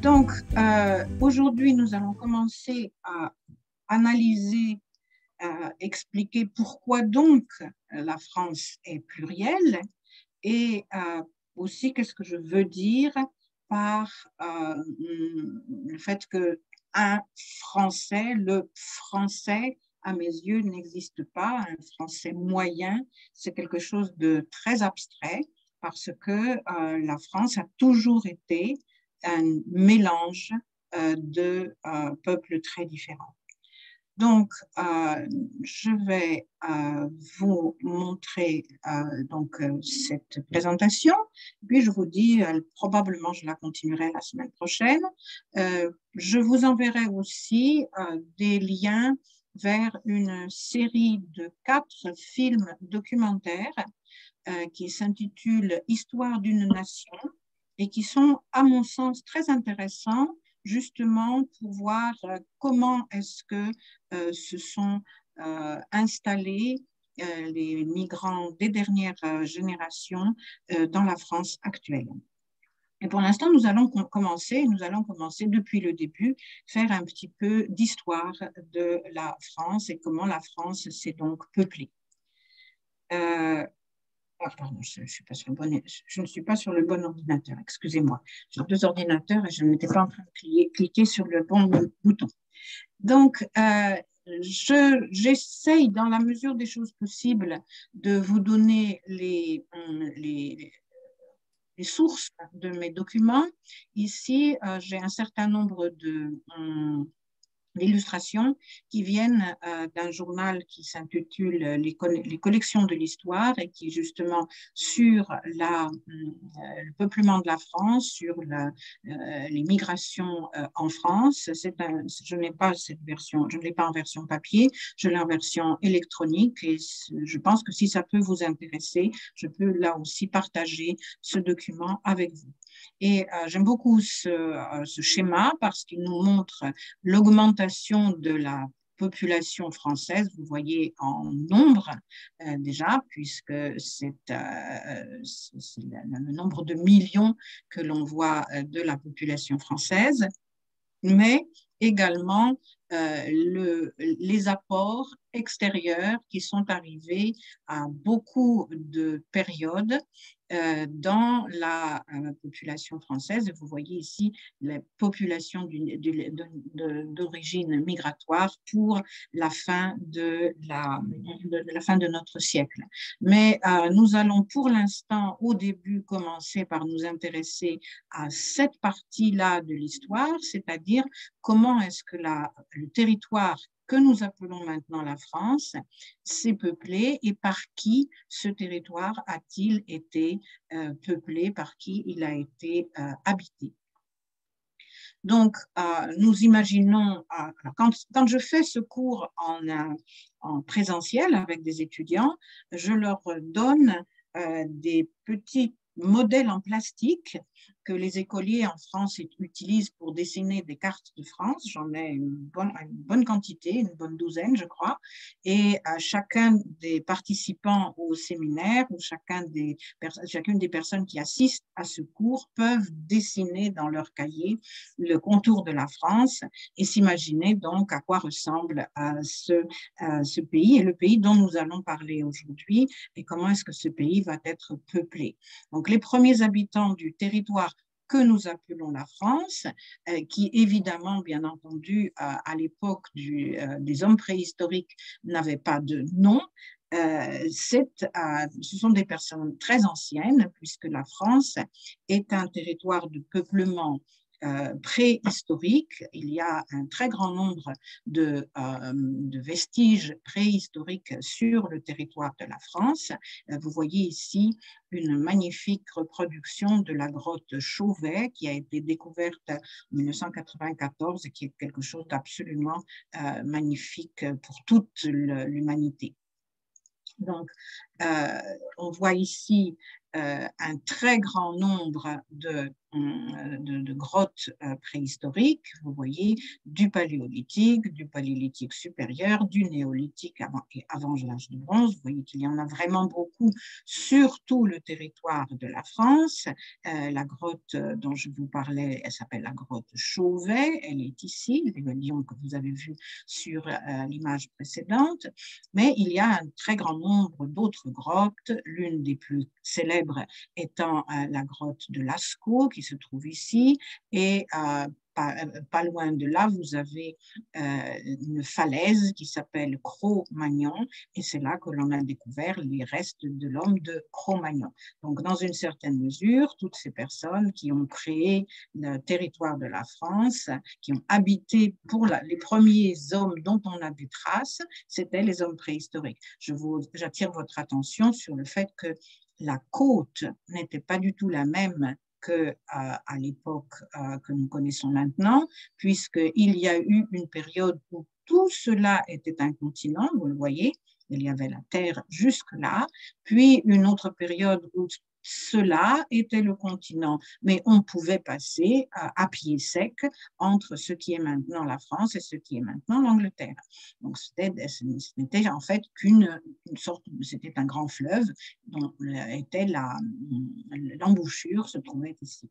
Donc, aujourd'hui, nous allons commencer à analyser, expliquer pourquoi donc la France est plurielle et aussi qu'est-ce que je veux dire par le fait que un français, le français, à mes yeux, n'existe pas. Un français moyen, c'est quelque chose de très abstrait parce que la France a toujours été un mélange de peuples très différents. Donc, je vais vous montrer cette présentation, puis je vous dis, probablement je la continuerai la semaine prochaine. Je vous enverrai aussi des liens vers une série de 4 films documentaires qui s'intitulent Histoire d'une nation et qui sont, à mon sens, très intéressants justement pour voir comment est-ce que se sont installés les migrants des dernières générations dans la France actuelle. Et pour l'instant, nous allons commencer depuis le début, faire un petit peu d'histoire de la France et comment la France s'est donc peuplée. Pardon, je ne suis pas sur le bon ordinateur, excusez-moi. J'ai 2 ordinateurs et je n'étais pas en train de cliquer sur le bon bouton. Donc, j'essaye, dans la mesure des choses possibles, de vous donner les sources de mes documents. Ici, j'ai un certain nombre d'illustrations qui viennent d'un journal qui s'intitule les collections de l'histoire et qui est justement sur le peuplement de la France, sur les migrations en France. Je n'ai pas cette version, je ne l'ai pas en version papier, je l'ai en version électronique et je pense que si ça peut vous intéresser, je peux là aussi partager ce document avec vous. Et j'aime beaucoup ce schéma parce qu'il nous montre l'augmentation de la population française, vous voyez en nombre déjà, puisque c'est le nombre de millions que l'on voit de la population française, mais également les apports extérieurs qui sont arrivés à beaucoup de périodes dans la population française. Vous voyez ici la population d'origine migratoire pour la fin de notre siècle. Mais nous allons pour l'instant, au début, commencer par nous intéresser à cette partie-là de l'histoire, c'est-à-dire comment est-ce que le territoire que nous appelons maintenant la France s'est peuplé et par qui ce territoire a-t-il été peuplé, par qui il a été habité. Donc, nous imaginons, quand je fais ce cours en présentiel avec des étudiants, je leur donne des petits modèles en plastique que les écoliers en France utilisent pour dessiner des cartes de France. J'en ai une bonne quantité, une bonne douzaine, je crois. Et chacun des participants au séminaire ou chacune des personnes qui assistent à ce cours peuvent dessiner dans leur cahier le contour de la France et s'imaginer donc à quoi ressemble ce pays et le pays dont nous allons parler aujourd'hui et comment est-ce que ce pays va être peuplé. Donc, les premiers habitants du territoire que nous appelons la France, qui évidemment, bien entendu, à l'époque des hommes préhistoriques n'avaient pas de nom. Ce sont des personnes très anciennes, puisque la France est un territoire de peuplement préhistorique. Il y a un très grand nombre de vestiges préhistoriques sur le territoire de la France. Vous voyez ici une magnifique reproduction de la grotte Chauvet qui a été découverte en 1994 et qui est quelque chose d'absolument magnifique pour toute l'humanité. Donc, on voit ici un très grand nombre de de grottes préhistoriques, vous voyez, du paléolithique supérieur, du néolithique avant l'âge de bronze. Vous voyez qu'il y en a vraiment beaucoup sur tout le territoire de la France. La grotte dont je vous parlais, elle s'appelle la grotte Chauvet, elle est ici, le lion que vous avez vu sur l'image précédente, mais il y a un très grand nombre d'autres grottes, l'une des plus célèbres étant la grotte de Lascaux qui se trouve ici, et pas loin de là, vous avez une falaise qui s'appelle Cro-Magnon, et c'est là que l'on a découvert les restes de l'homme de Cro-Magnon. Donc, dans une certaine mesure, toutes ces personnes qui ont créé le territoire de la France, qui ont habité les premiers hommes dont on a des traces, c'était les hommes préhistoriques. J'attire votre attention sur le fait que la côte n'était pas du tout la même qu'à l'époque que nous connaissons maintenant, puisqu'il y a eu une période où tout cela était un continent, vous le voyez, il y avait la Terre jusque-là, puis une autre période où cela était le continent, mais on pouvait passer à pied sec entre ce qui est maintenant la France et ce qui est maintenant l'Angleterre. Donc, ce n'était en fait qu'une sorte, c'était un grand fleuve dont était l'embouchure se trouvait ici.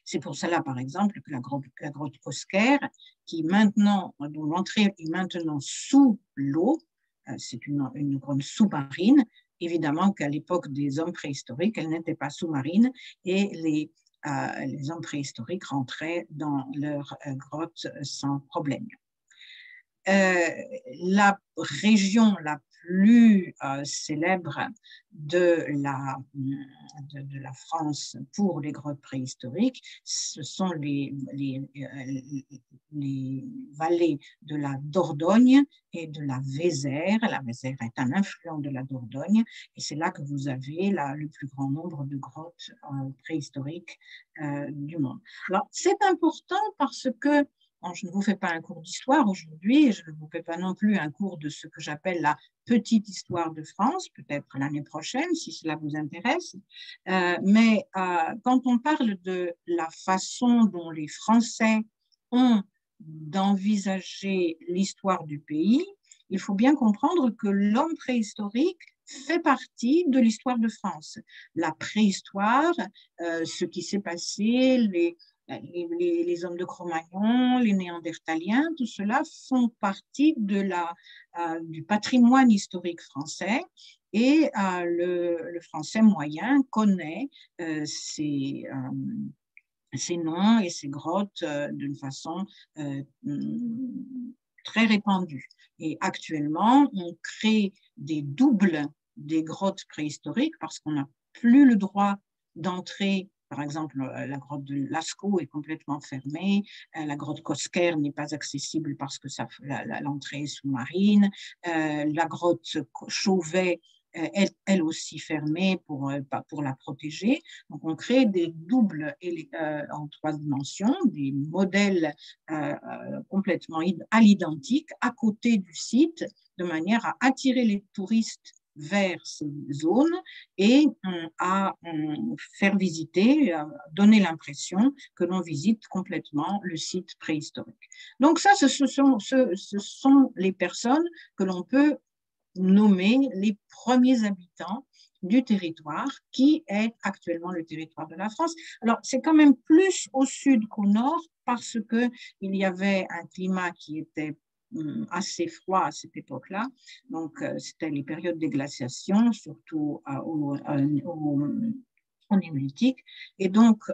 C'est pour cela, par exemple, que la grotte Cosquer, dont l'entrée est maintenant sous l'eau, c'est une grotte sous-marine. Évidemment qu'à l'époque des hommes préhistoriques, elle n'était pas sous-marine et les hommes préhistoriques rentraient dans leur grotte sans problème. La région la plus célèbre de la France pour les grottes préhistoriques, ce sont les vallées de la Dordogne et de la Vézère. La Vézère est un affluent de la Dordogne et c'est là que vous avez le plus grand nombre de grottes préhistoriques du monde. Alors, c'est important parce que je ne vous fais pas un cours d'histoire aujourd'hui, et je ne vous fais pas non plus un cours de ce que j'appelle la petite histoire de France, peut-être l'année prochaine, si cela vous intéresse. Mais quand on parle de la façon dont les Français ont d'envisager l'histoire du pays, il faut bien comprendre que l'homme préhistorique fait partie de l'histoire de France. La préhistoire, ce qui s'est passé, les hommes de Cro-Magnon, les Néandertaliens, tout cela font partie du patrimoine historique français et le français moyen connaît ces noms et ces grottes d'une façon très répandue. Et actuellement, on crée des doubles des grottes préhistoriques parce qu'on n'a plus le droit d'entrer. Par exemple, la grotte de Lascaux est complètement fermée, la grotte Cosquer n'est pas accessible parce que l'entrée est sous-marine, la grotte Chauvet est elle aussi fermée pour la protéger. Donc, on crée des doubles en 3 dimensions, des modèles complètement à l'identique à côté du site, de manière à attirer les touristes vers ces zones et à faire visiter, à donner l'impression que l'on visite complètement le site préhistorique. Donc ça, ce sont les personnes que l'on peut nommer les premiers habitants du territoire qui est actuellement le territoire de la France. Alors, c'est quand même plus au sud qu'au nord parce qu'il y avait un climat qui était assez froid à cette époque-là. Donc, c'était les périodes de glaciation, surtout au néolithique. Et donc,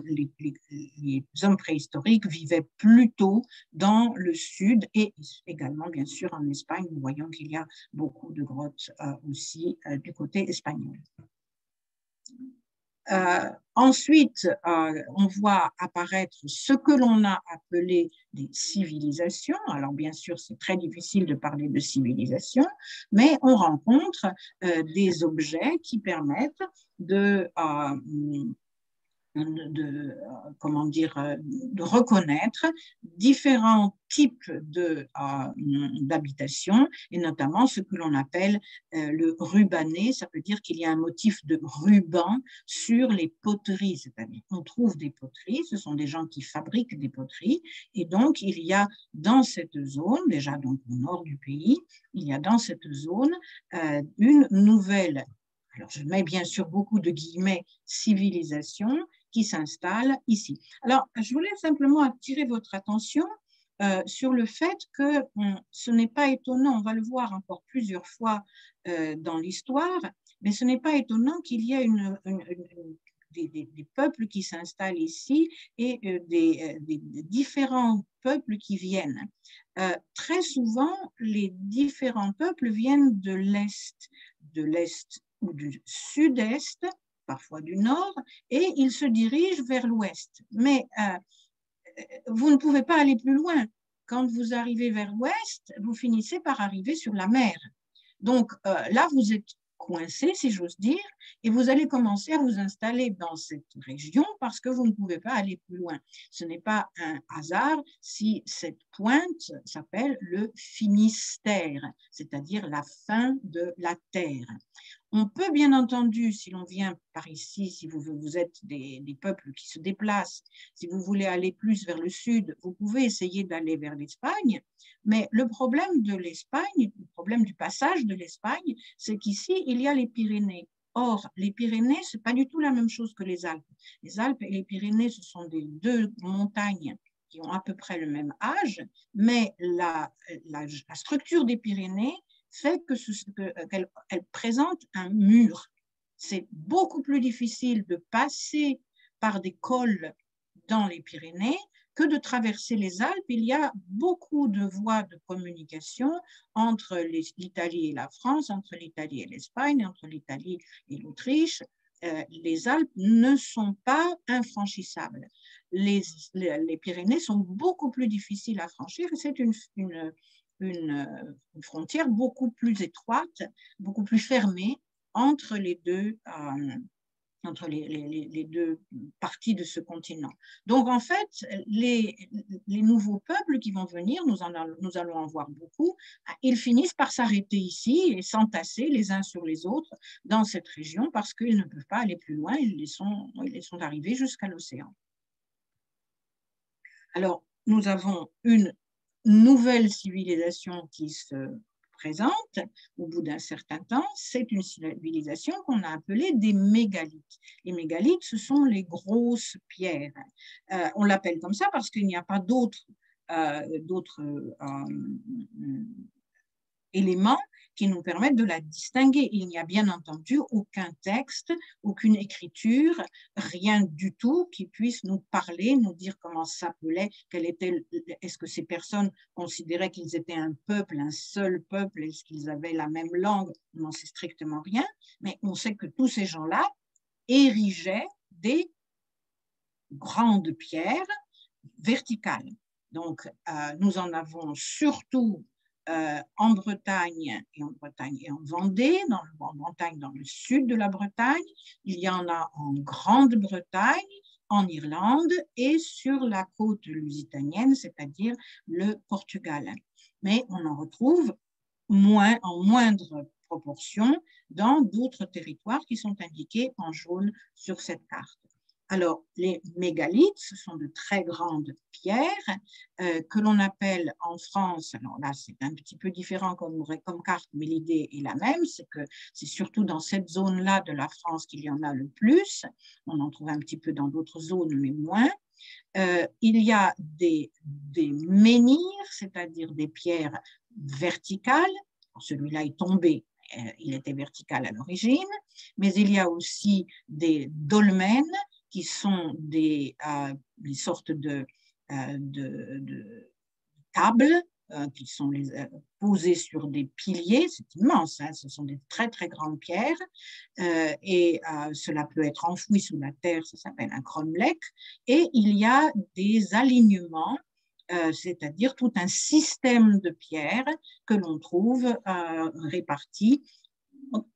les hommes préhistoriques vivaient plutôt dans le sud et également, bien sûr, en Espagne. Nous voyons qu'il y a beaucoup de grottes aussi du côté espagnol. Ensuite, on voit apparaître ce que l'on a appelé des civilisations. Alors, bien sûr, c'est très difficile de parler de civilisation, mais on rencontre des objets qui permettent de comment dire, de reconnaître différents types d'habitations, et notamment ce que l'on appelle le rubané. Ça veut dire qu'il y a un motif de ruban sur les poteries, c'est-à-dire on trouve des poteries, ce sont des gens qui fabriquent des poteries, et donc il y a dans cette zone, déjà donc au nord du pays, il y a dans cette zone une nouvelle, alors je mets bien sûr beaucoup de guillemets, civilisation qui s'installe ici. Alors, je voulais simplement attirer votre attention sur le fait que ce n'est pas étonnant, on va le voir encore plusieurs fois dans l'histoire, mais ce n'est pas étonnant qu'il y ait des peuples qui s'installent ici et des différents peuples qui viennent. Très souvent, les différents peuples viennent de l'Est ou du Sud-Est, parfois du Nord, et ils se dirigent vers l'Ouest. Mais vous ne pouvez pas aller plus loin. Quand vous arrivez vers l'Ouest, vous finissez par arriver sur la mer. Donc là, vous êtes coincé, si j'ose dire, et vous allez commencer à vous installer dans cette région parce que vous ne pouvez pas aller plus loin. Ce n'est pas un hasard si cette pointe s'appelle le Finistère, c'est-à-dire la fin de la terre. On peut bien entendu, si l'on vient par ici, si vous êtes des peuples qui se déplacent, si vous voulez aller plus vers le sud, vous pouvez essayer d'aller vers l'Espagne, mais le problème de l'Espagne, le problème du passage de l'Espagne, c'est qu'ici, il y a les Pyrénées. Or, les Pyrénées, ce n'est pas du tout la même chose que les Alpes. Les Alpes et les Pyrénées, ce sont des deux montagnes qui ont à peu près le même âge, mais la structure des Pyrénées fait qu'elle présente un mur. C'est beaucoup plus difficile de passer par des cols dans les Pyrénées que de traverser les Alpes. Il y a beaucoup de voies de communication entre l'Italie et la France, entre l'Italie et l'Espagne, entre l'Italie et l'Autriche. Les Alpes ne sont pas infranchissables. Les Pyrénées sont beaucoup plus difficiles à franchir et c'est une frontière beaucoup plus étroite, beaucoup plus fermée entre les deux parties de ce continent. Donc, en fait, les nouveaux peuples qui vont venir, nous allons en voir beaucoup, ils finissent par s'arrêter ici et s'entasser les uns sur les autres dans cette région parce qu'ils ne peuvent pas aller plus loin, ils sont arrivés jusqu'à l'océan. Alors, nous avons une nouvelle civilisation qui se présente au bout d'un certain temps. C'est une civilisation qu'on a appelée des mégalithes. Les mégalithes, ce sont les grosses pierres. On l'appelle comme ça parce qu'il n'y a pas d'autres éléments qui nous permettent de la distinguer. Il n'y a bien entendu aucun texte, aucune écriture, rien du tout qui puisse nous parler, nous dire comment ça s'appelait, est-ce que ces personnes considéraient qu'ils étaient un peuple, un seul peuple, est-ce qu'ils avaient la même langue? On n'en sait strictement rien, mais on sait que tous ces gens-là érigeaient des grandes pierres verticales. Donc, nous en avons surtout en Bretagne et en Vendée, en Bretagne, dans le sud de la Bretagne. Il y en a en Grande-Bretagne, en Irlande et sur la côte lusitanienne, c'est-à-dire le Portugal. Mais on en retrouve en moindre proportion dans d'autres territoires qui sont indiqués en jaune sur cette carte. Alors, les mégalithes, ce sont de très grandes pierres que l'on appelle en France, alors là c'est un petit peu différent comme carte, mais l'idée est la même, c'est que c'est surtout dans cette zone-là de la France qu'il y en a le plus. On en trouve un petit peu dans d'autres zones, mais moins. Il y a des menhirs, c'est-à-dire des pierres verticales. Celui-là est tombé, il était vertical à l'origine, mais il y a aussi des dolmens, qui sont des sortes de tables qui sont posées sur des piliers. C'est immense, hein, ce sont des très très grandes pierres et cela peut être enfoui sous la terre, ça s'appelle un cromlech. Et il y a des alignements, c'est-à-dire tout un système de pierres que l'on trouve répartis.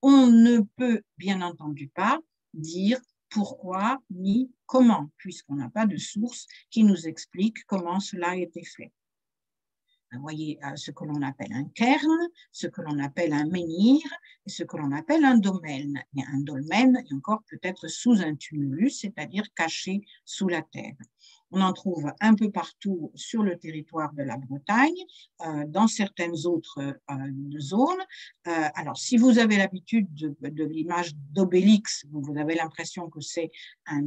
On ne peut bien entendu pas dire pourquoi ni comment, puisqu'on n'a pas de source qui nous explique comment cela a été fait. Vous voyez ce que l'on appelle un cairn, ce que l'on appelle un menhir et ce que l'on appelle un dolmen. Et un dolmen est encore peut-être sous un tumulus, c'est-à-dire caché sous la terre. On en trouve un peu partout sur le territoire de la Bretagne, dans certaines autres zones. Alors, si vous avez l'habitude de l'image d'Obélix, vous avez l'impression que c'est un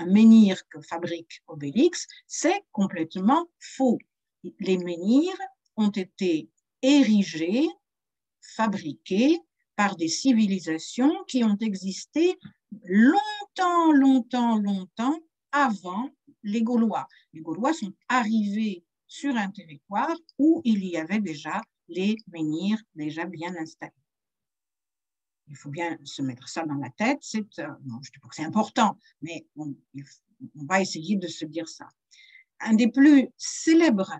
menhir que fabrique Obélix, c'est complètement faux. Les menhirs ont été érigés, fabriqués par des civilisations qui ont existé longtemps, longtemps, longtemps avant les Gaulois. Les Gaulois sont arrivés sur un territoire où il y avait déjà les menhirs déjà bien installés. Il faut bien se mettre ça dans la tête. Non, je ne dis pas que c'est important, mais on va essayer de se dire ça. Un des plus célèbres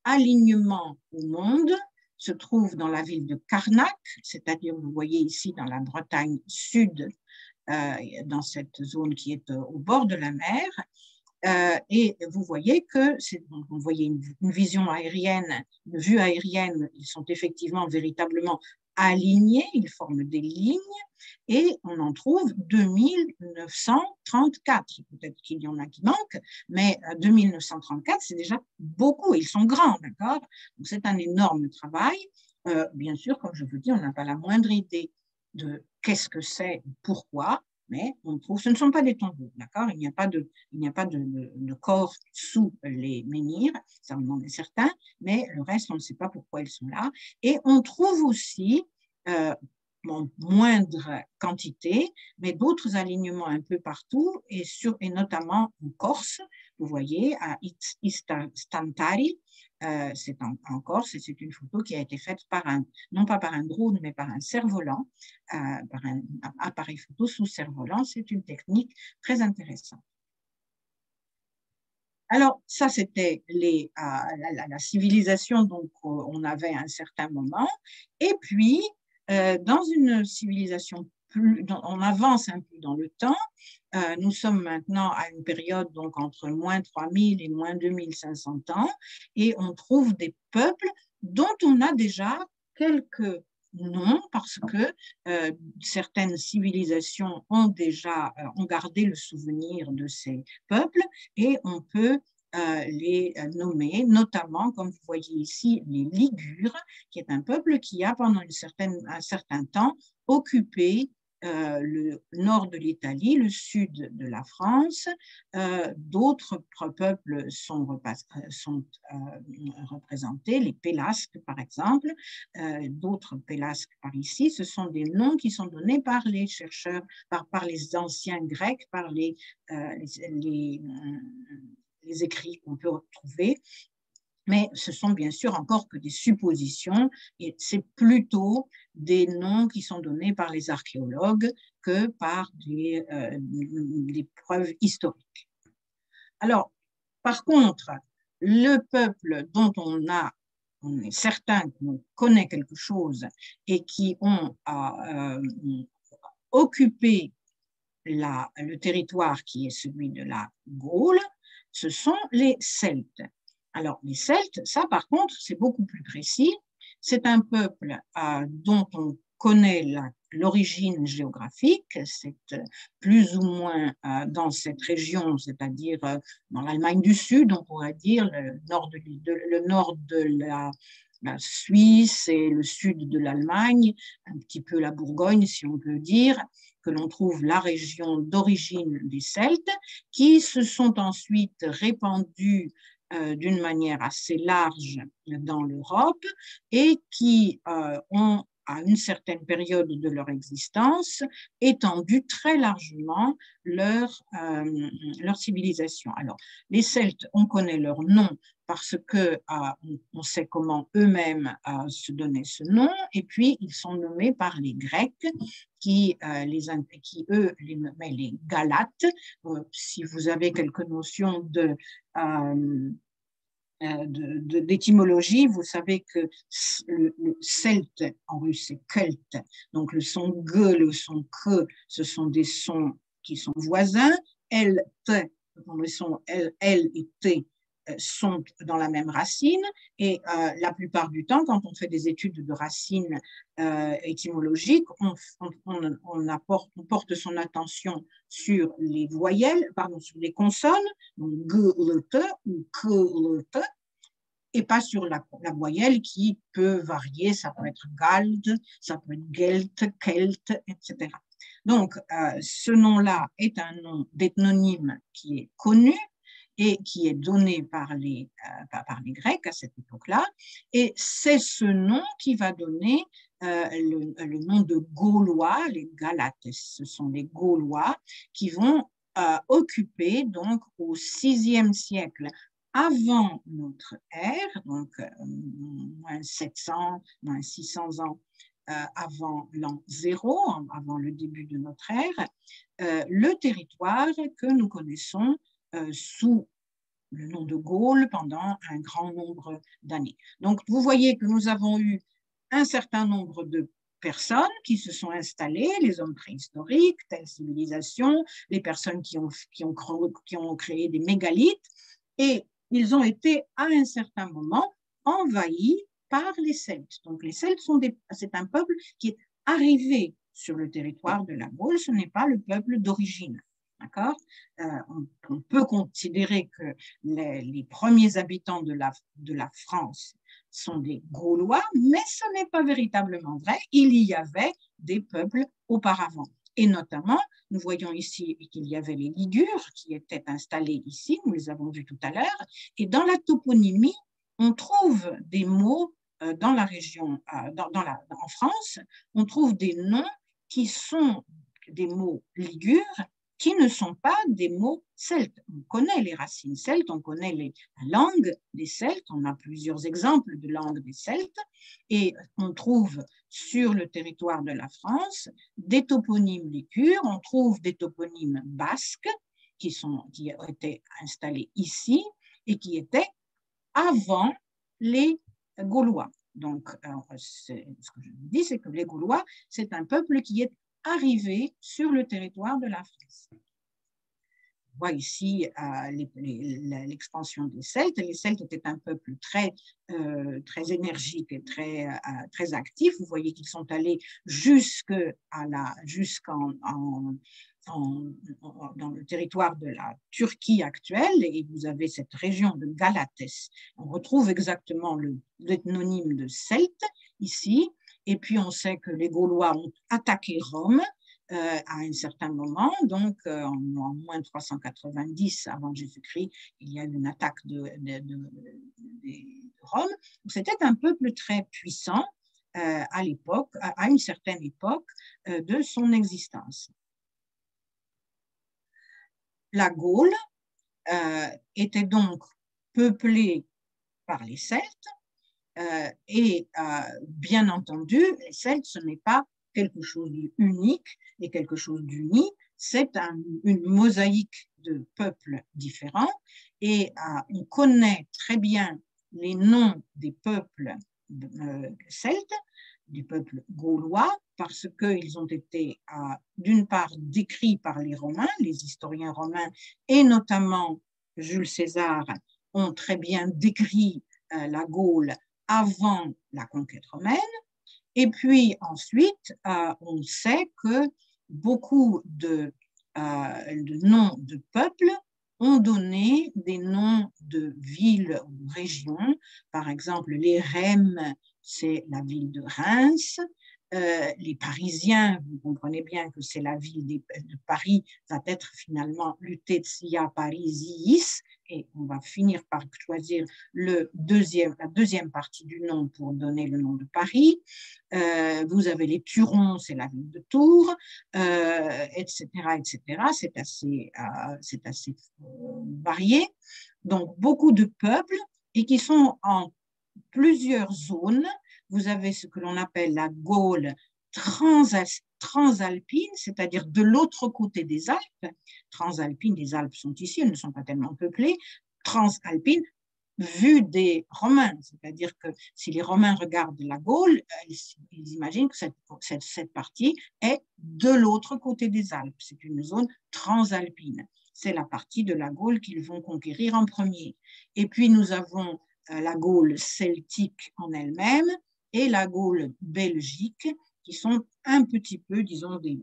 alignements au monde se trouve dans la ville de Carnac, c'est-à-dire, vous voyez ici dans la Bretagne sud, dans cette zone qui est au bord de la mer, et vous voyez que, vous voyez une vision aérienne, une vue aérienne, ils sont effectivement véritablement alignés, ils forment des lignes, et on en trouve 2934. Peut-être qu'il y en a qui manquent, mais 2934, c'est déjà beaucoup, ils sont grands, d'accord? Donc c'est un énorme travail. Bien sûr, comme je vous dis, on n'a pas la moindre idée de qu'est-ce que c'est, pourquoi, mais on trouve, ce ne sont pas des tombeaux, d'accord? Il n'y a pas de corps sous les menhirs, ça on en est certain, mais le reste, on ne sait pas pourquoi ils sont là. Et on trouve aussi, en moindre quantité, mais d'autres alignements un peu partout, et notamment en Corse, vous voyez, à Istantari, c'est en Corse, et c'est une photo qui a été faite non pas par un drone, mais par un cerf-volant, par un appareil photo sous cerf-volant. C'est une technique très intéressante. Alors, ça, c'était la civilisation, donc on avait à un certain moment. Et puis, dans une civilisation on avance un peu dans le temps. Nous sommes maintenant à une période donc entre moins 3000 et moins 2500 ans, et on trouve des peuples dont on a déjà quelques noms parce que certaines civilisations ont gardé le souvenir de ces peuples, et on peut les nommer, notamment, comme vous voyez ici, les Ligures, qui est un peuple qui a pendant un certain temps occupé le nord de l'Italie, le sud de la France. D'autres peuples sont représentés, les Pélasques par exemple, d'autres Pélasques par ici. Ce sont des noms qui sont donnés par les chercheurs, par les anciens Grecs, par les écrits qu'on peut retrouver. Mais ce sont bien sûr encore que des suppositions, et c'est plutôt des noms qui sont donnés par les archéologues que par des preuves historiques. Alors, par contre, le peuple dont on est certain qu'on connaît quelque chose et qui ont occupé le territoire qui est celui de la Gaule, ce sont les Celtes. Alors, les Celtes, ça par contre, c'est beaucoup plus précis. C'est un peuple dont on connaît l'origine géographique. C'est plus ou moins dans cette région, c'est-à-dire dans l'Allemagne du Sud, on pourrait dire, le nord de la Suisse et le sud de l'Allemagne, un petit peu la Bourgogne, si on peut dire, que l'on trouve la région d'origine des Celtes, qui se sont ensuite répandus d'une manière assez large dans l'Europe et qui ont, à une certaine période de leur existence, étendu très largement leur civilisation. Alors, les Celtes, on connaît leur nom parce qu'on sait comment eux-mêmes se donnaient ce nom, et puis ils sont nommés par les Grecs qui eux, les nommaient les Galates. Si vous avez quelques notions d'étymologie, vous savez que le celte en russe c'est Kelt, donc le son G, le son K, ce sont des sons qui sont voisins, L, T, L et T sont dans la même racine et la plupart du temps, quand on fait des études de racines étymologiques, on porte son attention sur les voyelles, pardon, sur les consonnes, donc G, le T ou K, le T, et pas sur la voyelle qui peut varier, ça peut être Gald, ça peut être Gelt, Kelt, etc. Donc, ce nom-là est un nom d'ethnonyme qui est connu et qui est donné par les Grecs à cette époque-là. Et c'est ce nom qui va donner le nom de Gaulois, les Galates. Ce sont les Gaulois qui vont occuper, donc, au VIe siècle avant notre ère, donc moins 700, moins 600 ans avant l'an 0, avant le début de notre ère, le territoire que nous connaissons sous le nom de Gaule pendant un grand nombre d'années. Donc, vous voyez que nous avons eu un certain nombre de personnes qui se sont installées, les hommes préhistoriques, telle civilisation, les personnes qui ont créé des mégalithes, et ils ont été à un certain moment envahis par les Celtes. Donc, les Celtes c'est un peuple qui est arrivé sur le territoire de la Gaule, ce n'est pas le peuple d'origine. D'accord? On peut considérer que les premiers habitants de la France sont des Gaulois, mais ce n'est pas véritablement vrai. Il y avait des peuples auparavant. Et notamment, nous voyons ici qu'il y avait les Ligures qui étaient installés ici, nous les avons vus tout à l'heure. Et dans la toponymie, on trouve des mots dans la région, en France, on trouve des noms qui sont des mots ligures qui ne sont pas des mots celtes. On connaît les racines celtes, on connaît la langue des Celtes, on a plusieurs exemples de langues des Celtes, et on trouve sur le territoire de la France des toponymes ligures, on trouve des toponymes basques qui ont été installés ici et qui étaient avant les Gaulois. Donc, ce que je dis, c'est que les Gaulois, c'est un peuple qui est arrivé sur le territoire de la France. On voit ici l'expansion des Celtes. Les Celtes étaient un peuple très énergique et très actif. Vous voyez qu'ils sont allés dans le territoire de la Turquie actuelle, et vous avez cette région de Galatès. On retrouve exactement l'ethnonyme de Celte ici, et puis on sait que les Gaulois ont attaqué Rome à un certain moment, donc en moins 390 avant Jésus-Christ, il y a eu une attaque de Rome. C'était un peuple très puissant à l'époque, à une certaine époque de son existence. La Gaule était donc peuplée par les Celtes et bien entendu, les Celtes, ce n'est pas quelque chose d'unique et quelque chose d'uni, c'est une mosaïque de peuples différents et on connaît très bien les noms des peuples celtes, du peuple gaulois, parce qu'ils ont été d'une part décrits par les Romains, les historiens romains, et notamment Jules César ont très bien décrit la Gaule avant la conquête romaine. Et puis ensuite, on sait que beaucoup de noms de peuples ont donné des noms de villes ou régions. Par exemple, les Rèmes, c'est la ville de Reims. Les Parisiens, vous comprenez bien que c'est la ville de Paris, va être finalement Lutetia Parisiis, et on va finir par choisir la deuxième partie du nom pour donner le nom de Paris. Vous avez les Turons, c'est la ville de Tours, etc., etc. C'est assez varié. Donc, beaucoup de peuples et qui sont en plusieurs zones. Vous avez ce que l'on appelle la Gaule transalpine, c'est-à-dire de l'autre côté des Alpes. Transalpine, les Alpes sont ici, elles ne sont pas tellement peuplées. Transalpine, vue des Romains. C'est-à-dire que si les Romains regardent la Gaule, ils imaginent que cette partie est de l'autre côté des Alpes. C'est une zone transalpine. C'est la partie de la Gaule qu'ils vont conquérir en premier. Et puis nous avons la Gaule celtique en elle-même et la Gaule belgique, qui sont un petit peu, disons, des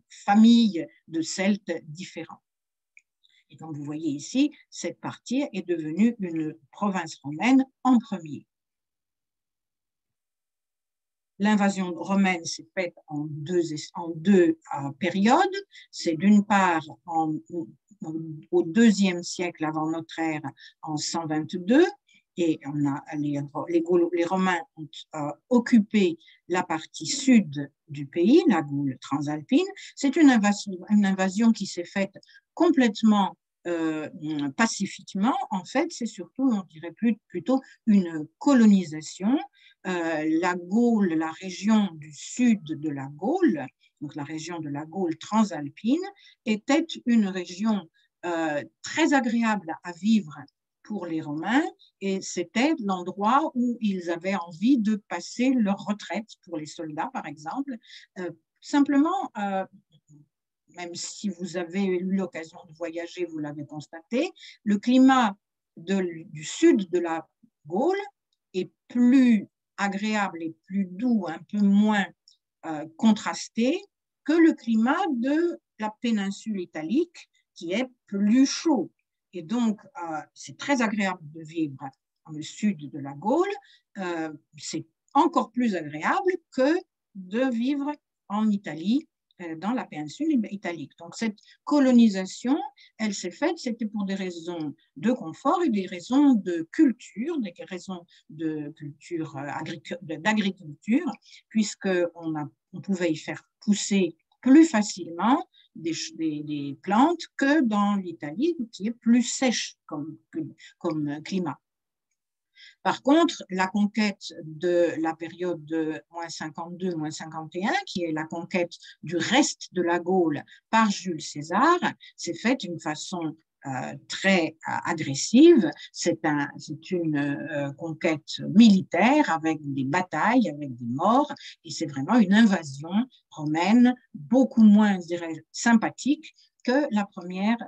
familles de Celtes différents. Et comme vous voyez ici, cette partie est devenue une province romaine en premier. L'invasion romaine s'est faite en deux périodes. C'est d'une part au IIe siècle avant notre ère, en 122, et les Romains ont occupé la partie sud du pays, la Gaule transalpine. C'est une invasion qui s'est faite complètement pacifiquement. En fait, c'est surtout, on dirait plutôt une colonisation. La Gaule, la région du sud de la Gaule, donc la région de la Gaule transalpine, était une région très agréable à vivre pour les Romains, et c'était l'endroit où ils avaient envie de passer leur retraite pour les soldats, par exemple. Simplement, même si vous avez eu l'occasion de voyager, vous l'avez constaté, le climat du sud de la Gaule est plus agréable et plus doux, un peu moins contrasté que le climat de la péninsule italique, qui est plus chaud. Et donc, c'est très agréable de vivre dans le sud de la Gaule. C'est encore plus agréable que de vivre en Italie, dans la péninsule italique. Donc, cette colonisation, elle s'est faite, c'était pour des raisons de confort et des raisons de culture, des raisons de culture d'agriculture, puisqu'on pouvait y faire pousser plus facilement des plantes que dans l'Italie, qui est plus sèche comme climat. Par contre, la conquête de la période de moins 52, moins 51, qui est la conquête du reste de la Gaule par Jules César, s'est faite d'une façon très agressive. C'est une conquête militaire avec des batailles, avec des morts, et c'est vraiment une invasion romaine beaucoup moins, je dirais, sympathique que la première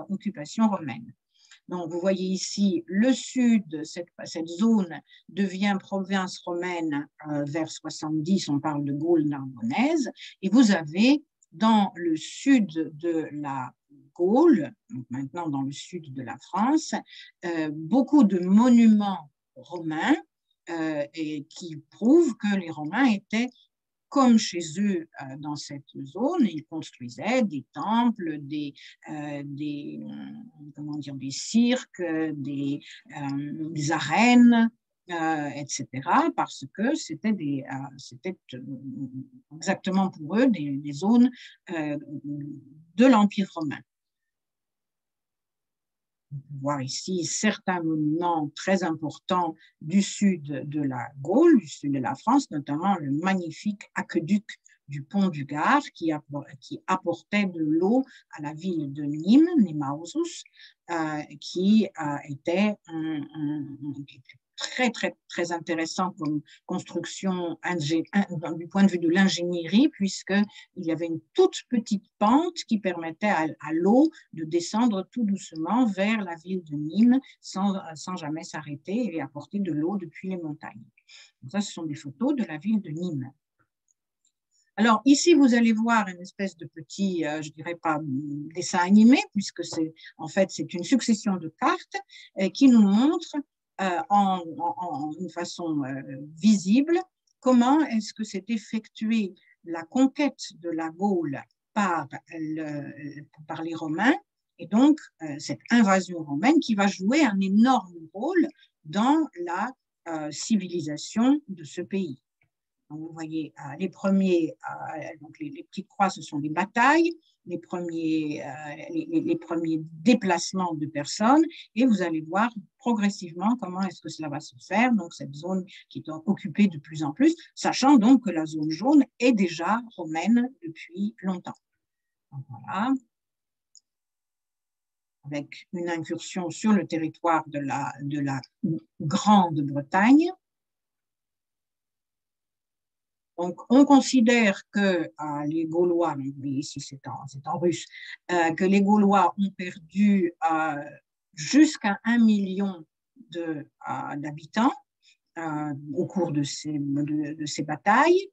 occupation romaine. Donc, vous voyez ici, le sud, cette zone devient province romaine vers 70, on parle de Gaule narbonnaise, et vous avez dans le sud de la Gaule, donc maintenant dans le sud de la France, beaucoup de monuments romains et qui prouvent que les Romains étaient comme chez eux dans cette zone. Ils construisaient des temples, des cirques, des arènes, etc., parce que c'était exactement pour eux des zones de l'Empire romain. On peut voir ici certains monuments très importants du sud de la Gaule, du sud de la France, notamment le magnifique aqueduc du pont du Gard qui apportait de l'eau à la ville de Nîmes, Nemausus, qui était très, très, très intéressant comme construction du point de vue de l'ingénierie, puisqu'il y avait une toute petite pente qui permettait à l'eau de descendre tout doucement vers la ville de Nîmes sans jamais s'arrêter et apporter de l'eau depuis les montagnes. Donc ça, ce sont des photos de la ville de Nîmes. Alors ici, vous allez voir une espèce de petit, je dirais pas dessin animé, puisque en fait, c'est une succession de cartes qui nous montre en une façon visible comment est-ce que s'est effectuée la conquête de la Gaule par les Romains, et donc cette invasion romaine qui va jouer un énorme rôle dans la civilisation de ce pays. Donc, vous voyez, les petites croix, ce sont des batailles, les premiers déplacements de personnes, et vous allez voir progressivement comment est-ce que cela va se faire. Donc, cette zone qui est occupée de plus en plus, sachant donc que la zone jaune est déjà romaine depuis longtemps. Donc, voilà. avec une incursion sur le territoire de la Grande-Bretagne. Donc, on considère que les Gaulois, ici c'est en russe, que les Gaulois ont perdu jusqu'à 1 million d'habitants au cours de ces batailles.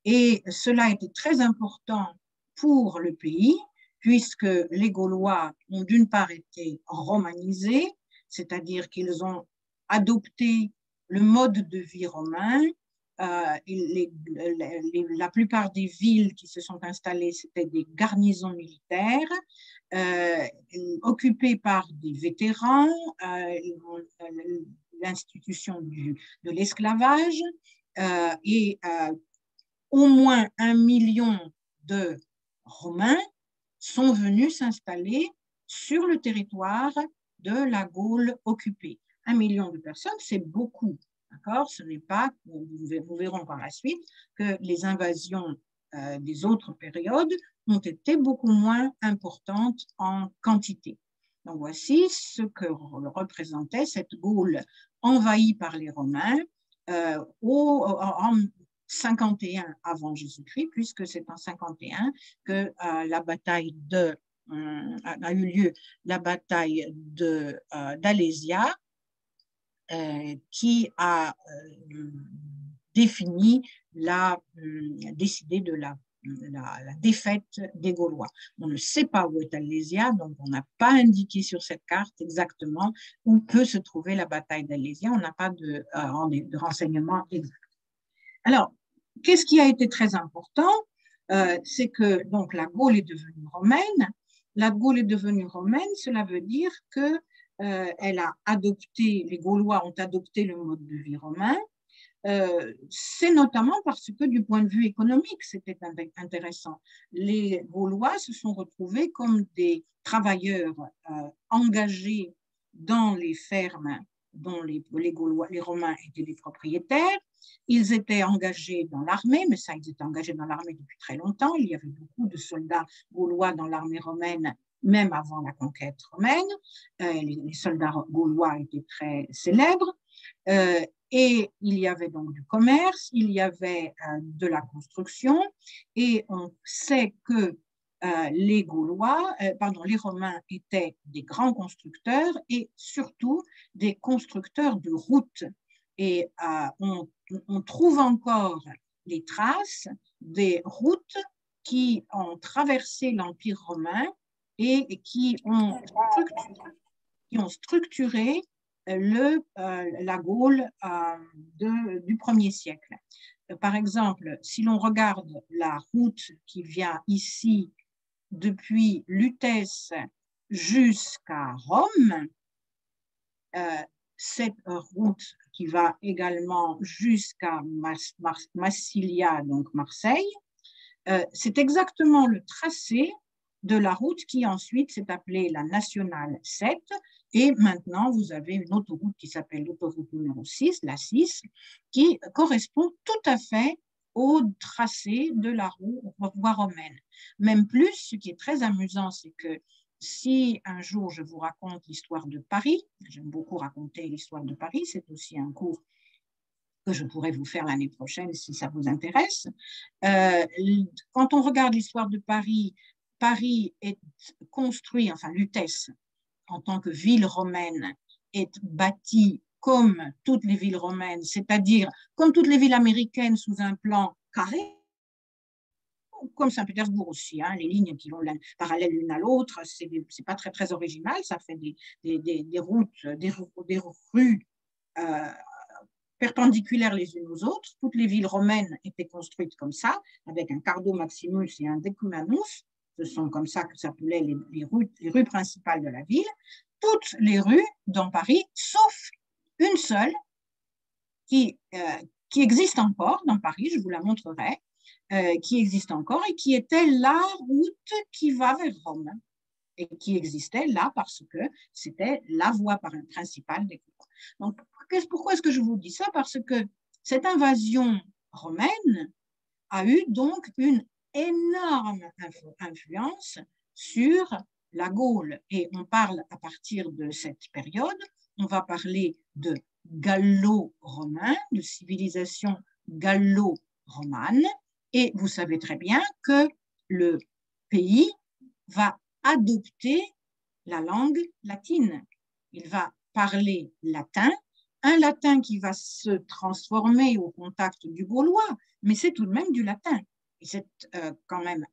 Et cela était très important pour le pays, puisque les Gaulois ont d'une part été romanisés, c'est-à-dire qu'ils ont adopté le mode de vie romain. La plupart des villes qui se sont installées, c'était des garnisons militaires occupées par des vétérans, l'institution de l'esclavage et au moins 1 million de Romains sont venus s'installer sur le territoire de la Gaule occupée. 1 million de personnes, c'est beaucoup. D'accord? Ce n'est pas, nous verrons par la suite, que les invasions des autres périodes ont été beaucoup moins importantes en quantité. Donc voici ce que représentait cette Gaule envahie par les Romains en 51 avant Jésus-Christ, puisque c'est en 51 que la bataille a eu lieu, la bataille d'Alésia, qui a décidé de la défaite des Gaulois. On ne sait pas où est Alésia, donc on n'a pas indiqué sur cette carte exactement où peut se trouver la bataille d'Alésia. On n'a pas de renseignements exacts. Alors, qu'est-ce qui a été très important? C'est que donc, la Gaule est devenue romaine. La Gaule est devenue romaine, cela veut dire que les Gaulois ont adopté le mode de vie romain. C'est notamment parce que du point de vue économique, c'était intéressant. Les Gaulois se sont retrouvés comme des travailleurs engagés dans les fermes dont les Romains étaient les propriétaires. Ils étaient engagés dans l'armée, mais ça, ils étaient engagés dans l'armée depuis très longtemps. Il y avait beaucoup de soldats gaulois dans l'armée romaine, même avant la conquête romaine. Les soldats gaulois étaient très célèbres. Et il y avait donc du commerce, il y avait de la construction, et on sait que les Romains étaient des grands constructeurs et surtout des constructeurs de routes. Et on trouve encore les traces des routes qui ont traversé l'Empire romain et qui ont structuré la Gaule du 1er siècle. Par exemple, si l'on regarde la route qui vient ici depuis Lutèce jusqu'à Rome, cette route qui va également jusqu'à Massilia, donc Marseille, c'est exactement le tracé de la route qui ensuite s'est appelée la Nationale 7, et maintenant vous avez une autoroute qui s'appelle l'autoroute numéro 6, la 6, qui correspond tout à fait au tracé de la voie romaine. Même plus, ce qui est très amusant, c'est que si un jour je vous raconte l'histoire de Paris, j'aime beaucoup raconter l'histoire de Paris, c'est aussi un cours que je pourrais vous faire l'année prochaine si ça vous intéresse. Quand on regarde l'histoire de Paris, Paris est construit, enfin Lutèce, en tant que ville romaine, est bâtie comme toutes les villes romaines, c'est-à-dire comme toutes les villes américaines sous un plan carré, comme Saint-Pétersbourg aussi, hein, les lignes qui vont parallèles l'une à l'autre, c'est pas très, très original, ça fait des routes, des rues perpendiculaires les unes aux autres. Toutes les villes romaines étaient construites comme ça, avec un Cardo Maximus et un Decumanus. Ce sont comme ça que s'appelaient les rues principales de la ville. Toutes les rues dans Paris, sauf une seule, qui existe encore dans Paris, je vous la montrerai, qui existe encore et qui était la route qui va vers Rome et qui existait là parce que c'était la voie principale des cours. Donc, pourquoi est-ce que je vous dis ça? Parce que cette invasion romaine a eu donc une énorme influence sur la Gaule, et on parle à partir de cette période, on va parler de gallo-romain, de civilisation gallo-romane, et vous savez très bien que le pays va adopter la langue latine. Il va parler latin, un latin qui va se transformer au contact du gaulois, mais c'est tout de même du latin. Et c'est quand même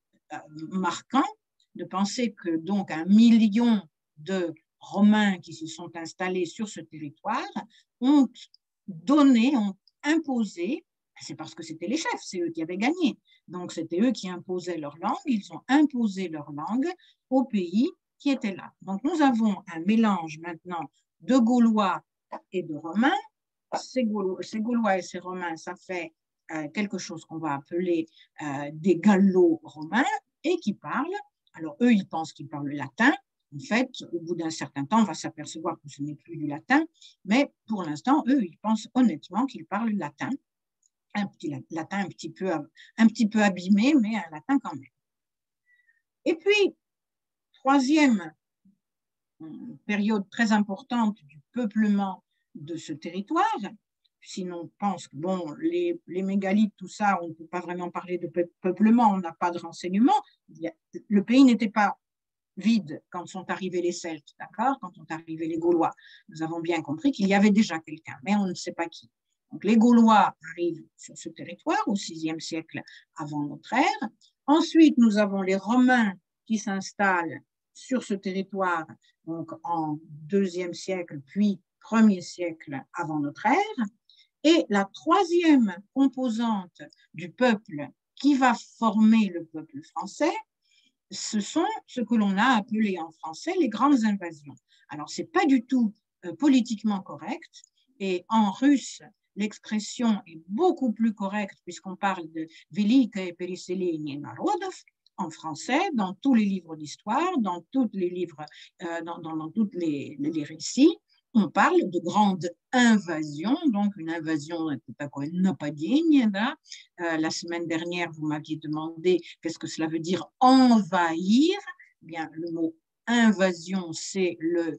marquant de penser que donc 1 million de Romains qui se sont installés sur ce territoire ont donné, ont imposé, c'est parce que c'était les chefs, c'est eux qui avaient gagné, donc c'était eux qui imposaient leur langue, ils ont imposé leur langue au pays qui était là. Donc nous avons un mélange maintenant de Gaulois et de Romains. Ces Gaulois et ces Romains, ça fait quelque chose qu'on va appeler des Gallo-Romains et qui parlent, alors eux ils pensent qu'ils parlent le latin, en fait au bout d'un certain temps on va s'apercevoir que ce n'est plus du latin, mais pour l'instant eux ils pensent honnêtement qu'ils parlent le latin, un petit latin un petit peu abîmé, mais un latin quand même. Et puis, troisième période très importante du peuplement de ce territoire, sinon on pense que bon, les mégalithes, tout ça, on ne peut pas vraiment parler de peuplement, on n'a pas de renseignements. Le pays n'était pas vide quand sont arrivés les Celtes, d'accord, quand sont arrivés les Gaulois. Nous avons bien compris qu'il y avait déjà quelqu'un, mais on ne sait pas qui. Donc les Gaulois arrivent sur ce territoire au VIe siècle avant notre ère. Ensuite, nous avons les Romains qui s'installent sur ce territoire donc en IIe siècle, puis 1er siècle avant notre ère. Et la troisième composante du peuple qui va former le peuple français, ce sont ce que l'on a appelé en français les grandes invasions. Alors, ce n'est pas du tout politiquement correct, et en russe, l'expression est beaucoup plus correcte puisqu'on parle de Великое переселение народов. En français, dans tous les livres d'histoire, dans tous les livres, dans tous les récits, on parle de grande invasion, donc une invasion, нападение, да? La semaine dernière, vous m'aviez demandé qu'est-ce que cela veut dire envahir. Bien, le mot invasion, c'est le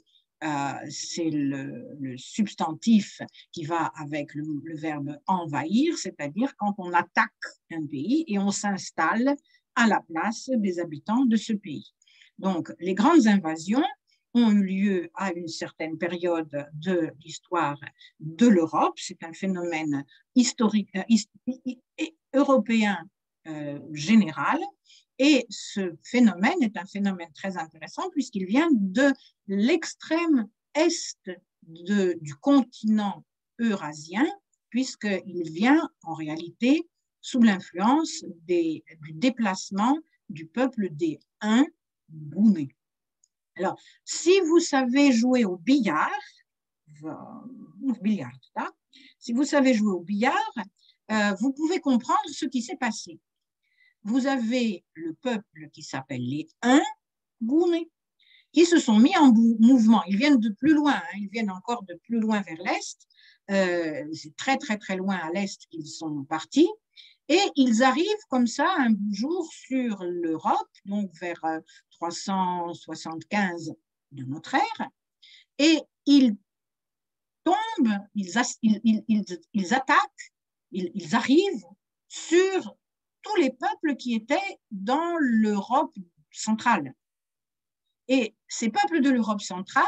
substantif qui va avec le verbe envahir, c'est-à-dire quand on attaque un pays et on s'installe à la place des habitants de ce pays. Donc, les grandes invasions ont eu lieu à une certaine période de l'histoire de l'Europe. C'est un phénomène historique, européen général. Et ce phénomène est un phénomène très intéressant puisqu'il vient de l'extrême est du continent eurasien, puisqu'il vient en réalité sous l'influence du déplacement du peuple des Huns Boumé. Alors, si vous savez jouer au billard, si vous savez jouer au billard, vous pouvez comprendre ce qui s'est passé. Vous avez le peuple qui s'appelle les Huns Boumé, qui se sont mis en mouvement. Ils viennent de plus loin, hein, ils viennent encore de plus loin vers l'est. C'est très, très, très loin à l'est qu'ils sont partis. Et ils arrivent comme ça un jour sur l'Europe, donc vers 375 de notre ère, et ils tombent, ils attaquent, ils arrivent sur tous les peuples qui étaient dans l'Europe centrale. Et ces peuples de l'Europe centrale,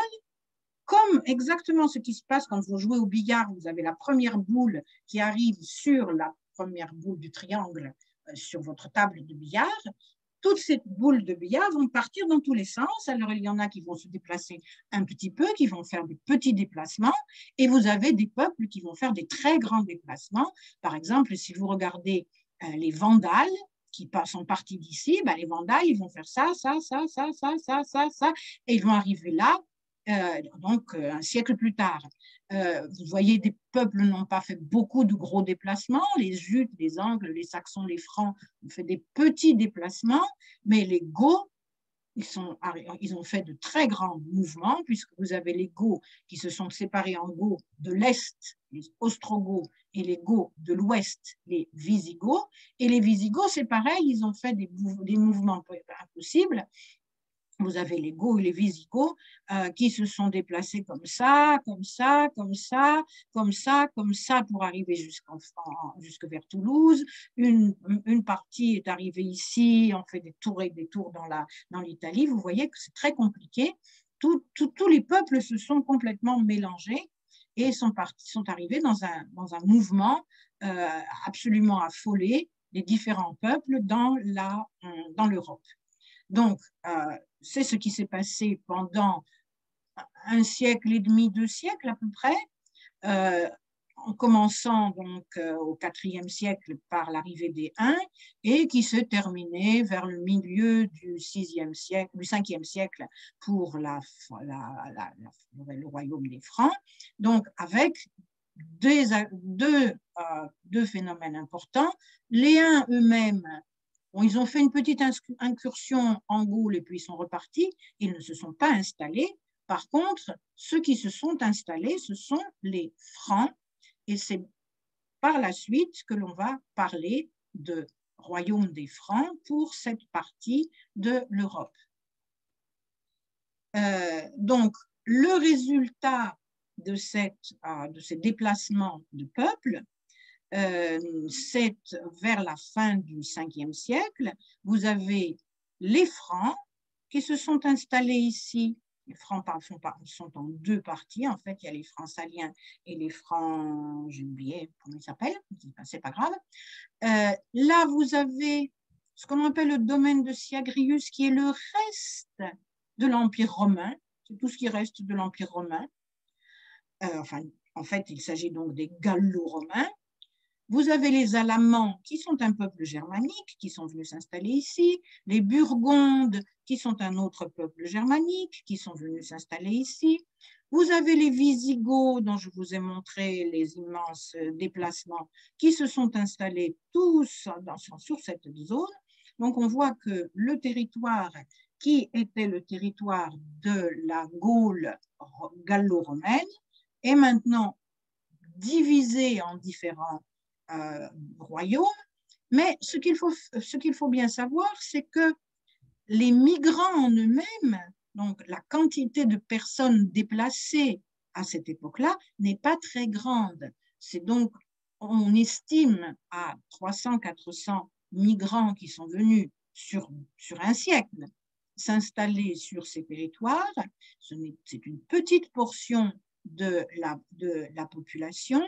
comme exactement ce qui se passe quand vous jouez au billard, vous avez la première boule qui arrive sur la première boule du triangle sur votre table de billard, toutes ces boules de billard vont partir dans tous les sens. Alors, il y en a qui vont se déplacer un petit peu, qui vont faire des petits déplacements, et vous avez des peuples qui vont faire des très grands déplacements. Par exemple, si vous regardez les Vandales, qui sont partis d'ici, ben les Vandales, ils vont faire ça, et ils vont arriver là, donc un siècle plus tard. Vous voyez, des peuples n'ont pas fait beaucoup de gros déplacements. Les Jutes, les Angles, les Saxons, les Francs ont fait des petits déplacements, mais les Goths, ils ont fait de très grands mouvements, puisque vous avez les Goths qui se sont séparés en Goths de l'Est, les Ostrogoths, et les Goths de l'Ouest, les Visigoths. Et les Visigoths, c'est pareil, ils ont fait des mouvements impossibles. vous avez les Goths et les Visigoths qui se sont déplacés comme ça, comme ça, comme ça, comme ça, comme ça pour arriver jusque vers Toulouse. Une partie est arrivée ici, on fait des tours et des tours dans l'Italie. Vous voyez que c'est très compliqué. Tous les peuples se sont complètement mélangés et sont arrivés dans un mouvement absolument affolé des différents peuples dans l'Europe. Donc, c'est ce qui s'est passé pendant 1,5 siècle, 2 siècles à peu près, en commençant donc au IVe siècle par l'arrivée des Huns et qui se terminait vers le milieu du 5e siècle pour le royaume des Francs, donc avec deux phénomènes importants. Les Huns eux-mêmes, bon, ils ont fait une petite incursion en Gaule et puis ils sont repartis. Ils ne se sont pas installés. Par contre, ceux qui se sont installés, ce sont les Francs. Et c'est par la suite que l'on va parler de royaume des Francs pour cette partie de l'Europe. Donc, le résultat de ces déplacements de peuples, c'est vers la fin du 5e siècle, vous avez les Francs qui se sont installés ici. Les Francs sont en deux parties, en fait, il y a les Francs saliens et les Francs, j'ai oublié comment ils s'appellent, c'est pas grave. Là, vous avez ce qu'on appelle le domaine de Syagrius, qui est le reste de l'Empire romain, c'est tout ce qui reste de l'Empire romain. En fait, il s'agit donc des Gallo-romains. Vous avez les Alamans, qui sont un peuple germanique, qui sont venus s'installer ici, les Burgondes, qui sont un autre peuple germanique, qui sont venus s'installer ici. Vous avez les Visigoths, dont je vous ai montré les immenses déplacements, qui se sont installés tous sur cette zone. Donc, on voit que le territoire qui était le territoire de la Gaule gallo-romaine est maintenant divisé en différents royaumes. Mais ce qu'il faut bien savoir, c'est que les migrants en eux-mêmes, donc la quantité de personnes déplacées à cette époque-là, n'est pas très grande. C'est donc, on estime à 300-400 migrants qui sont venus sur un siècle s'installer sur ces territoires. C'est une petite portion de la population.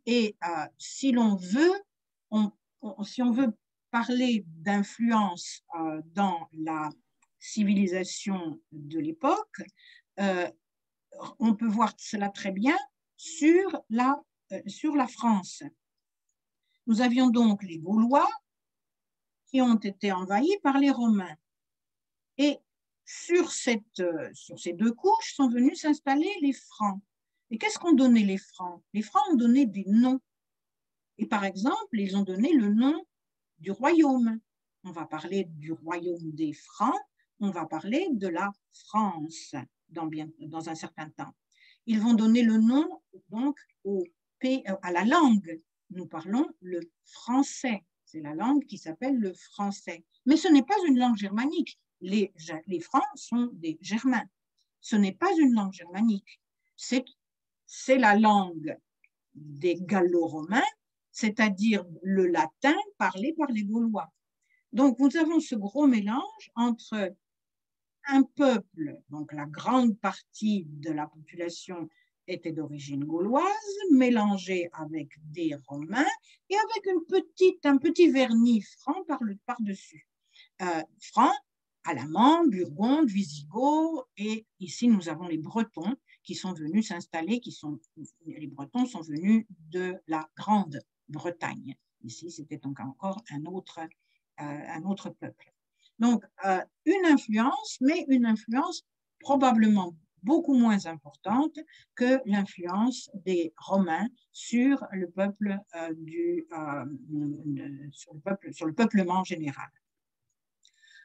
Et si l'on veut, si on veut parler d'influence dans la civilisation de l'époque, on peut voir cela très bien sur la France. Nous avions donc les Gaulois qui ont été envahis par les Romains. Et sur ces deux couches sont venus s'installer les Francs. Et qu'est-ce qu'ont donné les Francs? Les Francs ont donné des noms. Et par exemple, ils ont donné le nom du royaume. On va parler du royaume des Francs, on va parler de la France dans un certain temps. Ils vont donner le nom donc à la langue. Nous parlons le français. C'est la langue qui s'appelle le français. Mais ce n'est pas une langue germanique. Les Francs sont des Germains. Ce n'est pas une langue germanique. C'est la langue des Gallo-romains, c'est-à-dire le latin parlé par les Gaulois. Donc, nous avons ce gros mélange entre un peuple, donc la grande partie de la population était d'origine gauloise, mélangée avec des Romains et avec un petit vernis franc par-dessus. Franc, Alamans, Burgondes, Visigoths, et ici nous avons les Bretons qui sont venus s'installer, les Bretons sont venus de la Grande-Bretagne. Ici, c'était donc encore un autre peuple. Donc, une influence, mais une influence probablement beaucoup moins importante que l'influence des Romains sur le peuplement général.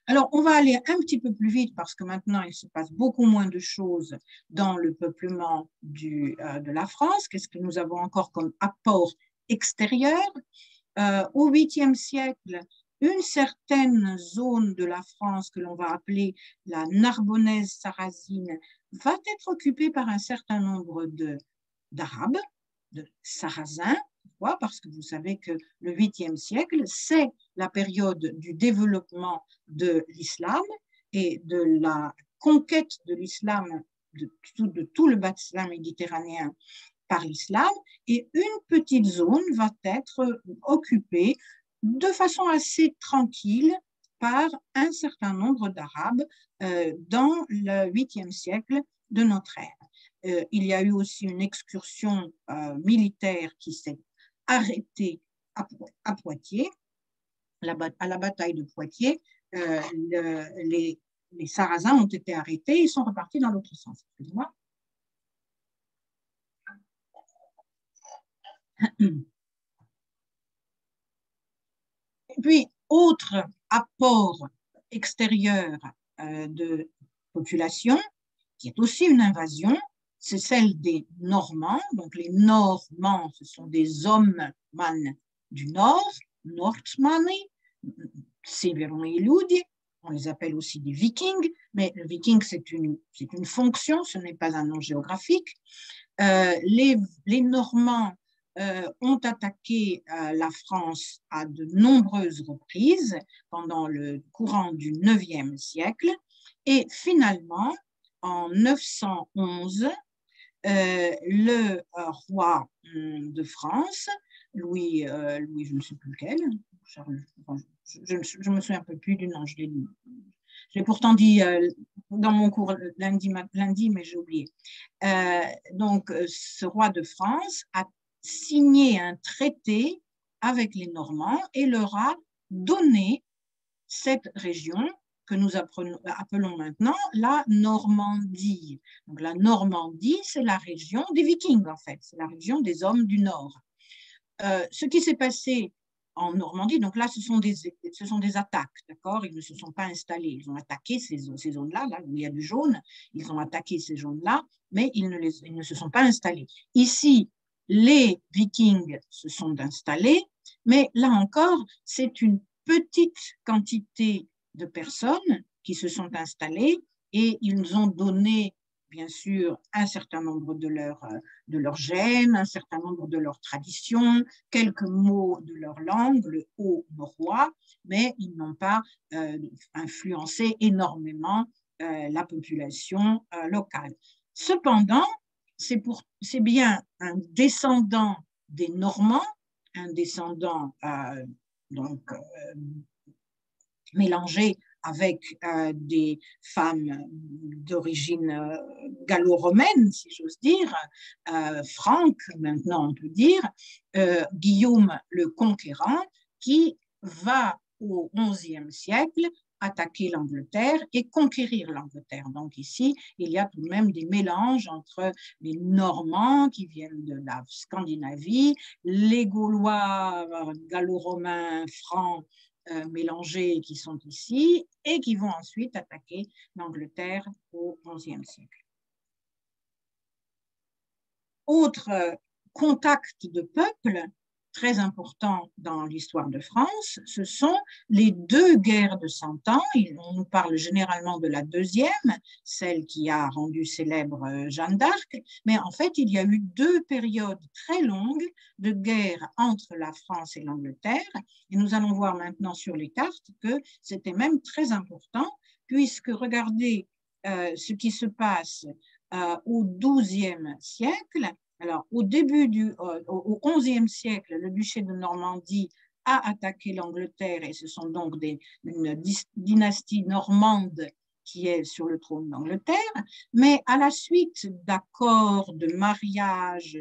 Alors, on va aller un petit peu plus vite parce que maintenant, il se passe beaucoup moins de choses dans le peuplement de la France. Qu'est-ce que nous avons encore comme apport extérieur? Au 8e siècle, une certaine zone de la France que l'on va appeler la Narbonnaise sarrasine va être occupée par un certain nombre d'Arabes, de Sarrasins. Pourquoi? Parce que vous savez que le 8e siècle, c'est la période du développement de l'islam et de la conquête de l'islam, de tout le bassin méditerranéen par l'islam, et une petite zone va être occupée de façon assez tranquille par un certain nombre d'Arabes dans le 8e siècle de notre ère. Il y a eu aussi une excursion militaire qui s'est arrêtée à Poitiers, à la bataille de Poitiers. Les Sarrasins ont été arrêtés, ils sont repartis dans l'autre sens. Excusez-moi. Et puis, autre apport extérieur de population, qui est aussi une invasion, c'est celle des Normands. Donc, les Normands, ce sont des hommes du Nord, Nordmanni, Severoniludi, on les appelle aussi des Vikings, mais le Viking, c'est une fonction, ce n'est pas un nom géographique. Les Normands ont attaqué la France à de nombreuses reprises pendant le courant du 9e siècle, et finalement, en 911, le roi de France, Louis, je ne sais plus lequel, je me souviens un peu plus du nom, je l'ai pourtant dit dans mon cours lundi, mais j'ai oublié. Donc, ce roi de France a signé un traité avec les Normands et leur a donné cette région que nous appelons maintenant la Normandie. Donc, la Normandie, c'est la région des Vikings, en fait. C'est la région des hommes du Nord. Ce qui s'est passé en Normandie, donc là, ce sont des attaques, d'accord? Ils ne se sont pas installés. Ils ont attaqué ces zones-là, là où il y a du jaune. Ils ont attaqué ces zones-là, mais ils ne se sont pas installés. Ici, les Vikings se sont installés, mais là encore, c'est une petite quantité de personnes qui se sont installées et ils ont donné, bien sûr, un certain nombre de leurs gènes, un certain nombre de leurs traditions, quelques mots de leur langue, le haut-norrois, mais ils n'ont pas influencé énormément la population locale. Cependant, c'est bien un descendant des Normands, un descendant mélangé avec des femmes d'origine gallo-romaine, si j'ose dire, franque, maintenant on peut dire, Guillaume le Conquérant, qui va au XIe siècle attaquer l'Angleterre et conquérir l'Angleterre. Donc ici, il y a tout de même des mélanges entre les Normands qui viennent de la Scandinavie, les Gaulois, gallo-romains, francs, mélangés qui sont ici et qui vont ensuite attaquer l'Angleterre au XIe siècle. Autre contact de peuple très important dans l'histoire de France, ce sont les deux guerres de Cent Ans. On nous parle généralement de la deuxième, celle qui a rendu célèbre Jeanne d'Arc, mais en fait, il y a eu deux périodes très longues de guerre entre la France et l'Angleterre, et nous allons voir maintenant sur les cartes que c'était même très important, puisque regardez ce qui se passe au XIIe siècle. Alors, au XIe siècle, le duché de Normandie a attaqué l'Angleterre et ce sont donc une dynastie normande qui est sur le trône d'Angleterre. Mais à la suite d'accords, de mariages,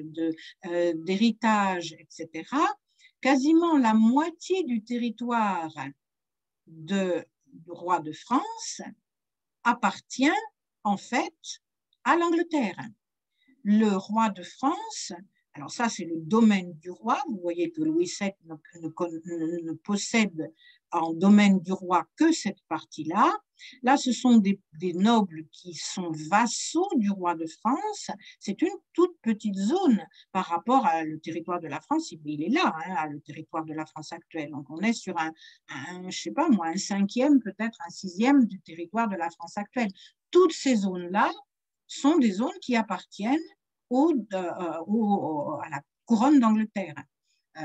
d'héritage, etc., quasiment la moitié du territoire du roi de France appartient en fait à l'Angleterre. Le roi de France, alors ça c'est le domaine du roi, vous voyez que Louis VII ne possède en domaine du roi que cette partie-là, Là, ce sont des nobles qui sont vassaux du roi de France. C'est une toute petite zone par rapport à le territoire de la France. Il est là, hein, le territoire de la France actuelle. Donc, on est sur je sais pas moi, un cinquième, peut-être un sixième du territoire de la France actuelle. Toutes ces zones-là sont des zones qui appartiennent à la couronne d'Angleterre.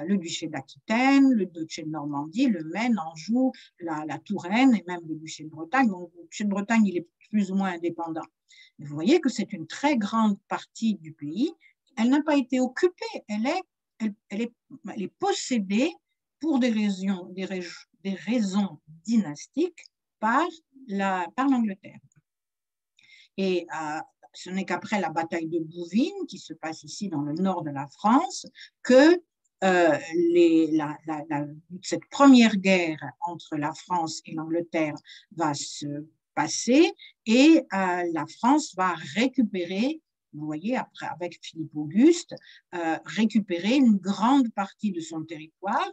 Le duché d'Aquitaine, le duché de Normandie, le Maine, Anjou, la Touraine et même le duché de Bretagne. Bon, le duché de Bretagne, il est plus ou moins indépendant. Mais vous voyez que c'est une très grande partie du pays. Elle n'a pas été occupée, elle est possédée pour des raisons dynastiques par l'Angleterre. Et ce n'est qu'après la bataille de Bouvines, qui se passe ici dans le nord de la France, que cette première guerre entre la France et l'Angleterre va se passer et la France va récupérer, vous voyez, après, avec Philippe Auguste, récupérer une grande partie de son territoire.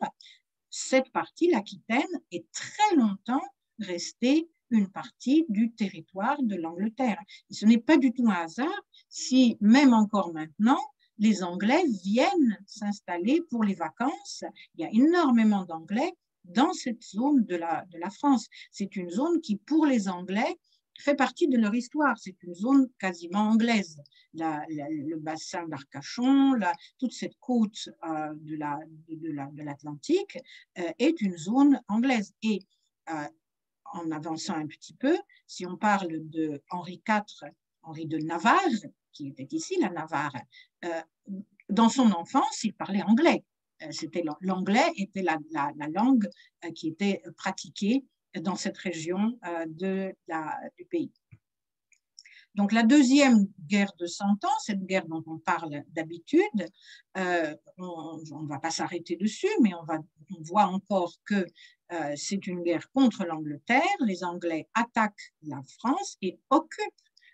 Cette partie, l'Aquitaine, est très longtemps restée une partie du territoire de l'Angleterre. Et ce n'est pas du tout un hasard si, même encore maintenant, les Anglais viennent s'installer pour les vacances. Il y a énormément d'Anglais dans cette zone de la France. C'est une zone qui, pour les Anglais, fait partie de leur histoire. C'est une zone quasiment anglaise. Le bassin d'Arcachon, toute cette côte de l'Atlantique est une zone anglaise. Et en avançant un petit peu, si on parle de Henri IV, Henri de Navarre, qui était ici, la Navarre, dans son enfance, il parlait anglais. L'anglais était la langue qui était pratiquée dans cette région du pays. Donc, la deuxième guerre de 100 ans, cette guerre dont on parle d'habitude, on ne va pas s'arrêter dessus, mais on voit encore que c'est une guerre contre l'Angleterre. Les Anglais attaquent la France et occupent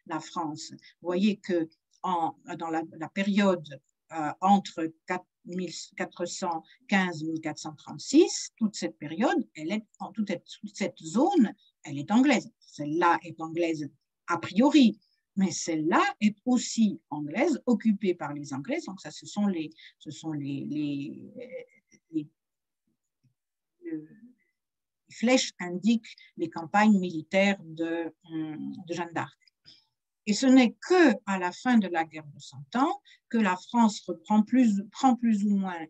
la France. Vous voyez que dans la période entre 1415-1436, toute cette période, toute cette zone, elle est anglaise. Celle-là est anglaise a priori, mais celle-là est aussi anglaise, occupée par les Anglais. Donc ça, ce sont les flèches indiquent les campagnes militaires de Jeanne d'Arc. Et ce n'est qu'à la fin de la guerre de 100 ans que la France prend plus ou moins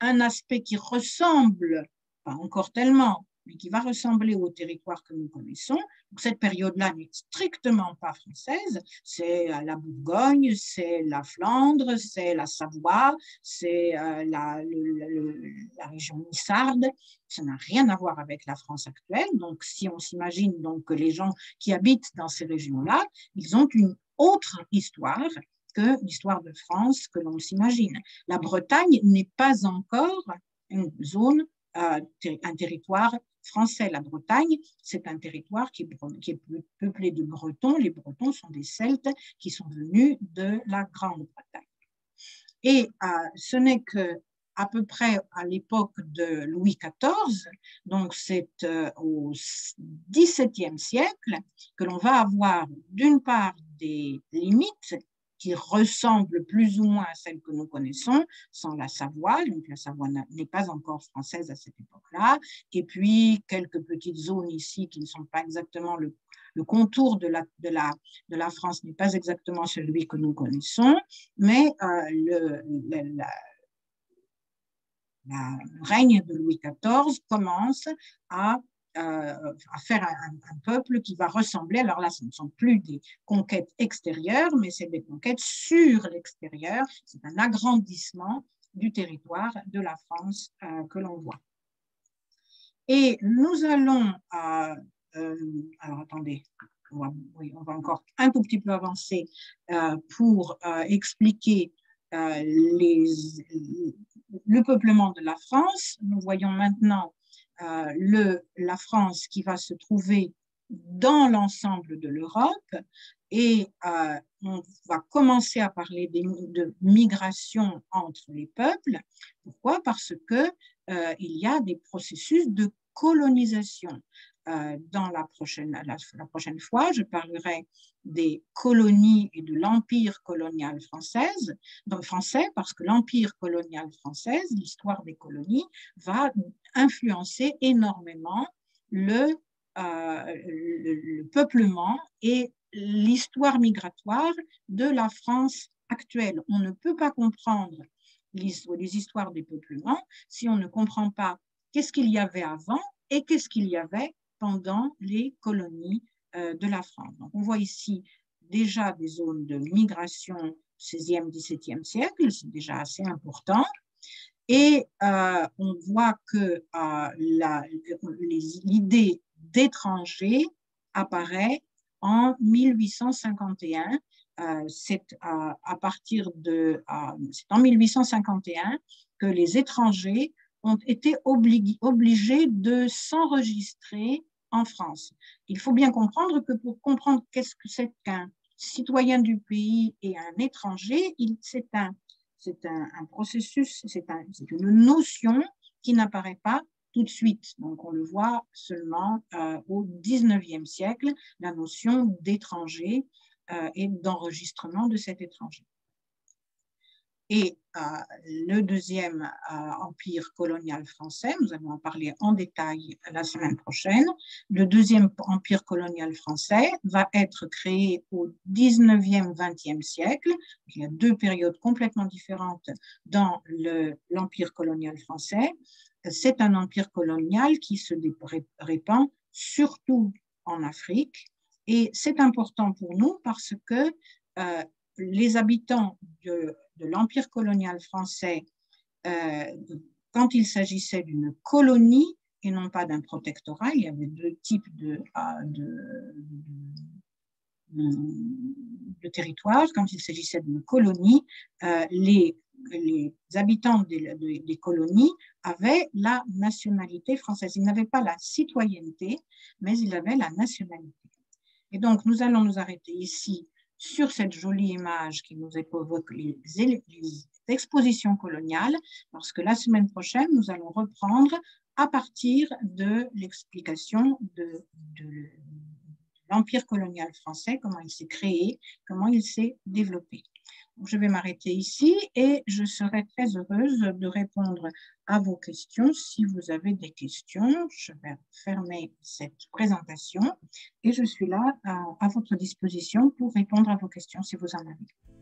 un aspect qui ressemble, pas encore tellement, mais qui va ressembler au territoire que nous connaissons. Donc, cette période-là n'est strictement pas française, c'est la Bourgogne, c'est la Flandre, c'est la Savoie, c'est la région nissarde. Ça n'a rien à voir avec la France actuelle. Donc, si on s'imagine donc que les gens qui habitent dans ces régions-là, ils ont une autre histoire que l'histoire de France que l'on s'imagine. La Bretagne n'est pas encore une zone, un territoire français. La Bretagne, c'est un territoire qui est peuplé de Bretons. Les Bretons sont des Celtes qui sont venus de la Grande-Bretagne. Et ce n'est qu'à peu près à l'époque de Louis XIV, donc c'est au XVIIe siècle, que l'on va avoir d'une part des limites qui ressemblent plus ou moins à celles que nous connaissons, sans la Savoie. Donc la Savoie n'est pas encore française à cette époque-là. Et puis quelques petites zones ici qui ne sont pas exactement le contour de la France n'est pas exactement celui que nous connaissons, mais le règne de Louis XIV commence à faire un peuple qui va ressembler, alors là ce ne sont plus des conquêtes extérieures, mais c'est des conquêtes sur l'extérieur, c'est un agrandissement du territoire de la France que l'on voit. Et nous allons, alors attendez, on va encore un tout petit peu avancer pour expliquer le peuplement de la France. Nous voyons maintenant la France qui va se trouver dans l'ensemble de l'Europe et on va commencer à parler de migration entre les peuples. Pourquoi? Parce que il y a des processus de colonisation. dans la prochaine fois. Je parlerai des colonies et de l'empire colonial français, parce que l'empire colonial français, l'histoire des colonies, va influencer énormément le peuplement et l'histoire migratoire de la France actuelle. On ne peut pas comprendre les histoires des peuplements si on ne comprend pas qu'est-ce qu'il y avait avant et qu'est-ce qu'il y avait pendant les colonies de la France. Donc, on voit ici déjà des zones de migration 16e, 17e siècle, c'est déjà assez important. Et on voit que l'idée d'étranger apparaît en 1851. C'est en 1851 que les étrangers ont été obligés de s'enregistrer en France. Il faut bien comprendre que pour comprendre qu'est-ce que c'est qu'un citoyen du pays et un étranger, c'est un processus, c'est une notion qui n'apparaît pas tout de suite. Donc, on le voit seulement au 19e siècle, la notion d'étranger et d'enregistrement de cet étranger. Et le deuxième empire colonial français, nous allons en parler en détail la semaine prochaine. Le deuxième empire colonial français va être créé au 19e, 20e siècle. Il y a deux périodes complètement différentes dans l'empire colonial français. C'est un empire colonial qui se répand surtout en Afrique. Et c'est important pour nous parce que les habitants de l'empire colonial français, quand il s'agissait d'une colonie et non pas d'un protectorat, il y avait deux types de territoires. Quand il s'agissait d'une colonie, les habitants des colonies avaient la nationalité française. Ils n'avaient pas la citoyenneté, mais ils avaient la nationalité. Et donc, nous allons nous arrêter ici sur cette jolie image qui nous évoque les expositions coloniales, parce que la semaine prochaine, nous allons reprendre à partir de l'explication de l'empire colonial français, comment il s'est créé, comment il s'est développé. Donc, je vais m'arrêter ici et je serai très heureuse de répondre à vos questions. Si vous avez des questions, je vais fermer cette présentation et je suis là à votre disposition pour répondre à vos questions si vous en avez.